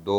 2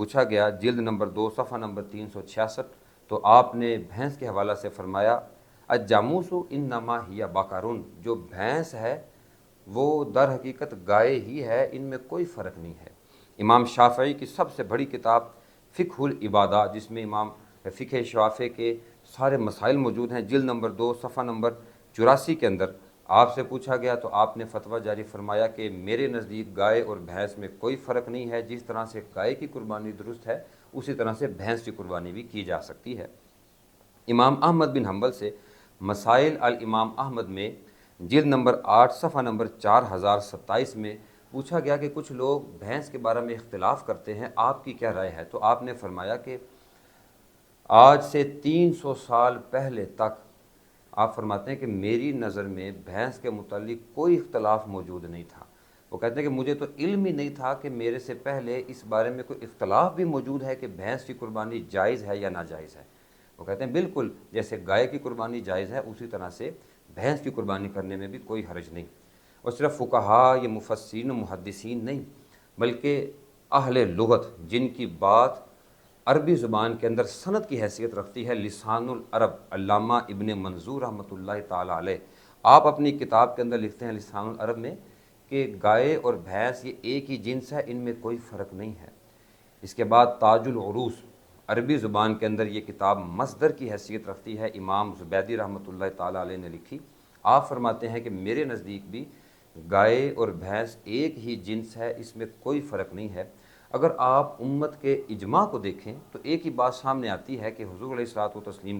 پوچھا گیا جلد نمبر 2 صفحہ نمبر 366، تو آپ نے بھینس کے حوالہ سے فرمایا الجاموس انما ہی بقرٌ، جو بھینس ہے وہ در حقیقت گائے ہی ہے، ان میں کوئی فرق نہیں ہے۔ امام شافعی کی سب سے بڑی کتاب فقہ العبادہ، جس میں امام فقہ شافعی کے سارے مسائل موجود ہیں، جلد نمبر 2 صفحہ نمبر 84 کے اندر آپ سے پوچھا گیا تو آپ نے فتویٰ جاری فرمایا کہ میرے نزدیک گائے اور بھینس میں کوئی فرق نہیں ہے، جس طرح سے گائے کی قربانی درست ہے اسی طرح سے بھینس کی قربانی بھی کی جا سکتی ہے۔ امام احمد بن حنبل سے مسائل الامام احمد میں جلد نمبر 8 صفحہ نمبر 4027 میں پوچھا گیا کہ کچھ لوگ بھینس کے بارے میں اختلاف کرتے ہیں، آپ کی کیا رائے ہے؟ تو آپ نے فرمایا کہ آج سے 300 سال پہلے تک آپ فرماتے ہیں کہ میری نظر میں بھینس کے متعلق کوئی اختلاف موجود نہیں تھا۔ وہ کہتے ہیں کہ مجھے تو علم ہی نہیں تھا کہ میرے سے پہلے اس بارے میں کوئی اختلاف بھی موجود ہے کہ بھینس کی قربانی جائز ہے یا ناجائز ہے۔ وہ کہتے ہیں بالکل جیسے گائے کی قربانی جائز ہے اسی طرح سے بھینس کی قربانی کرنے میں بھی کوئی حرج نہیں۔ اور صرف فقہاء یا مفسرین و محدثین نہیں بلکہ اہل لغت، جن کی بات عربی زبان کے اندر سند کی حیثیت رکھتی ہے، لسان العرب علامہ ابن منظور رحمۃ اللہ تعالیٰ علیہ، آپ اپنی کتاب کے اندر لکھتے ہیں لسان العرب میں کہ گائے اور بھینس یہ ایک ہی جنس ہے، ان میں کوئی فرق نہیں ہے۔ اس کے بعد تاج العروس عربی زبان کے اندر یہ کتاب مصدر کی حیثیت رکھتی ہے، امام زبیدی رحمۃ اللہ تعالیٰ علیہ نے لکھی۔ آپ فرماتے ہیں کہ میرے نزدیک بھی گائے اور بھینس ایک ہی جنس ہے، اس میں کوئی فرق نہیں ہے۔ اگر آپ امت کے اجماع کو دیکھیں تو ایک ہی بات سامنے آتی ہے کہ حضور علیہ الصلوۃ والتسلیم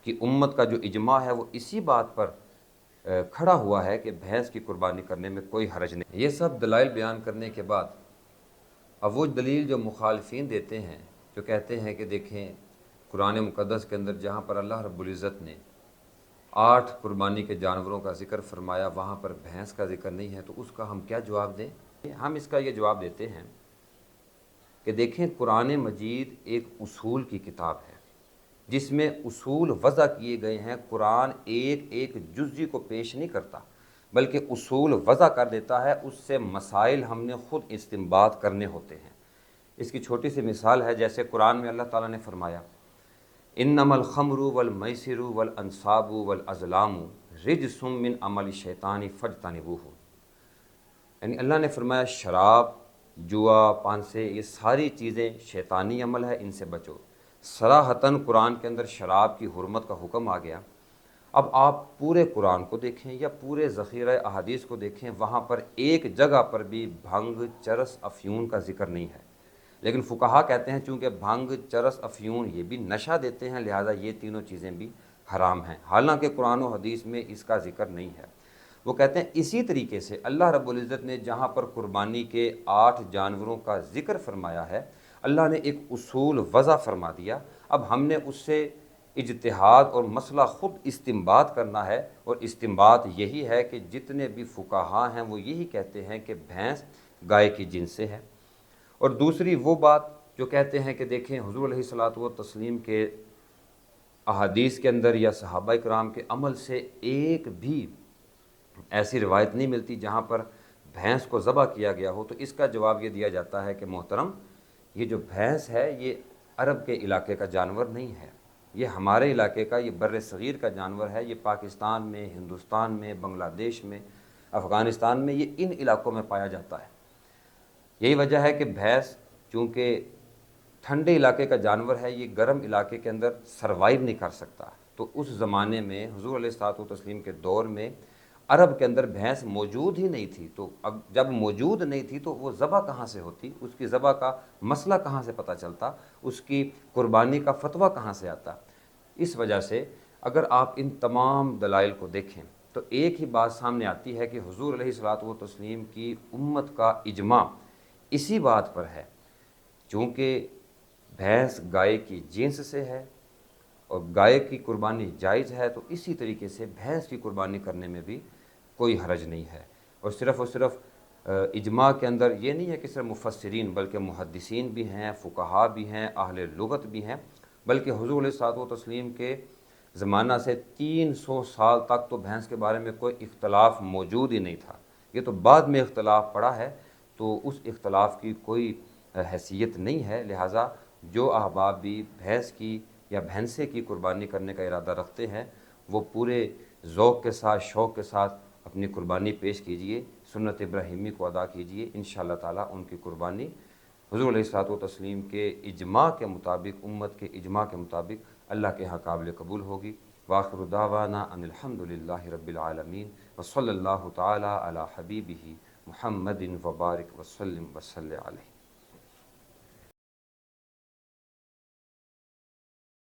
کی امت کا جو اجماع ہے وہ اسی بات پر کھڑا ہوا ہے کہ بھینس کی قربانی کرنے میں کوئی حرج نہیں۔ یہ سب دلائل بیان کرنے کے بعد اب وہ دلیل جو مخالفین دیتے ہیں، جو کہتے ہیں کہ دیکھیں قرآن مقدس کے اندر جہاں پر اللہ رب العزت نے 8 قربانی کے جانوروں کا ذکر فرمایا وہاں پر بھینس کا ذکر نہیں ہے، تو اس کا ہم کیا جواب دیں؟ ہم اس کا یہ جواب دیتے ہیں کہ دیکھیں قرآن مجید ایک اصول کی کتاب ہے جس میں اصول وضع کیے گئے ہیں۔ قرآن ایک ایک جزئی کو پیش نہیں کرتا بلکہ اصول وضع کر دیتا ہے، اس سے مسائل ہم نے خود استنباط کرنے ہوتے ہیں۔ اس کی چھوٹی سی مثال ہے، جیسے قرآن میں اللہ تعالیٰ نے فرمایا انما الخمر والمیسر والانصاب والازلام رجس من عمل الشیطان فاجتنبوہ، یعنی اللہ نے فرمایا شراب، جوا، پانسے، یہ ساری چیزیں شیطانی عمل ہے، ان سے بچو۔ صراحتاً قرآن کے اندر شراب کی حرمت کا حکم آ گیا۔ اب آپ پورے قرآن کو دیکھیں یا پورے ذخیرہ احادیث کو دیکھیں، وہاں پر ایک جگہ پر بھی بھنگ، چرس، افیون کا ذکر نہیں ہے۔ لیکن فقہا کہتے ہیں چونکہ بھنگ، چرس، افیون یہ بھی نشہ دیتے ہیں، لہذا یہ تینوں چیزیں بھی حرام ہیں، حالانکہ قرآن و حدیث میں اس کا ذکر نہیں ہے۔ وہ کہتے ہیں اسی طریقے سے اللہ رب العزت نے جہاں پر قربانی کے 8 جانوروں کا ذکر فرمایا ہے، اللہ نے ایک اصول وضع فرما دیا۔ اب ہم نے اس سے اجتہاد اور مسئلہ خود استنباط کرنا ہے، اور استنباط یہی ہے کہ جتنے بھی فقہا ہیں وہ یہی کہتے ہیں کہ بھینس گائے کی جنس سے ہے۔ اور دوسری وہ بات جو کہتے ہیں کہ دیکھیں حضور علیہ الصلوۃ والتسلیم کے احادیث کے اندر یا صحابہ کرام کے عمل سے ایک بھی ایسی روایت نہیں ملتی جہاں پر بھینس کو ذبح کیا گیا ہو، تو اس کا جواب یہ دیا جاتا ہے کہ محترم یہ جو بھینس ہے یہ عرب کے علاقے کا جانور نہیں ہے، یہ ہمارے علاقے کا، یہ بر صغیر کا جانور ہے، یہ پاکستان میں، ہندوستان میں، بنگلہ دیش میں، افغانستان میں، یہ ان علاقوں میں پایا جاتا ہے۔ یہی وجہ ہے کہ بھینس چونکہ ٹھنڈے علاقے کا جانور ہے، یہ گرم علاقے کے اندر سروائیو نہیں کر سکتا، تو اس زمانے میں حضور علیہ الصلوۃ والتسلیم کے دور میں عرب کے اندر بھینس موجود ہی نہیں تھی، تو اب جب موجود نہیں تھی تو وہ ذبح کہاں سے ہوتی، اس کی ذبح کا مسئلہ کہاں سے پتہ چلتا، اس کی قربانی کا فتویٰ کہاں سے آتا۔ اس وجہ سے اگر آپ ان تمام دلائل کو دیکھیں تو ایک ہی بات سامنے آتی ہے کہ حضور علیہ الصلوۃ والتسلیم کی امت کا اجماع اسی بات پر ہے، چونکہ بھینس گائے کی جنس سے ہے اور گائے کی قربانی جائز ہے، تو اسی طریقے سے بھینس کی قربانی کرنے میں بھی کوئی حرج نہیں ہے۔ اور صرف اجماع کے اندر یہ نہیں ہے کہ صرف مفسرین بلکہ محدثین بھی ہیں، فقہا بھی ہیں، اہل لغت بھی ہیں، بلکہ حضور علیہ الصلوۃ والتسلیم کے زمانہ سے 300 سال تک تو بھینس کے بارے میں کوئی اختلاف موجود ہی نہیں تھا۔ یہ تو بعد میں اختلاف پڑا ہے، تو اس اختلاف کی کوئی حیثیت نہیں ہے، لہٰذا جو احباب بھی بھینس کی یا بھینسے کی قربانی کرنے کا ارادہ رکھتے ہیں وہ پورے ذوق کے ساتھ، شوق کے ساتھ اپنی قربانی پیش کیجئے، سنت ابراہیمی کو ادا کیجئے، انشاءاللہ تعالیٰ ان کی قربانی حضور علیہ الصلوۃ والتسلیم کے اجماع کے مطابق، امت کے اجماع کے مطابق اللہ کے ہاں قابل قبول ہوگی۔ وآخر دعوانا ان الحمد للہ رب العالمین وصلی اللہ تعالیٰ علی حبیبہ محمد وبارک وسلم وصلی علیہ۔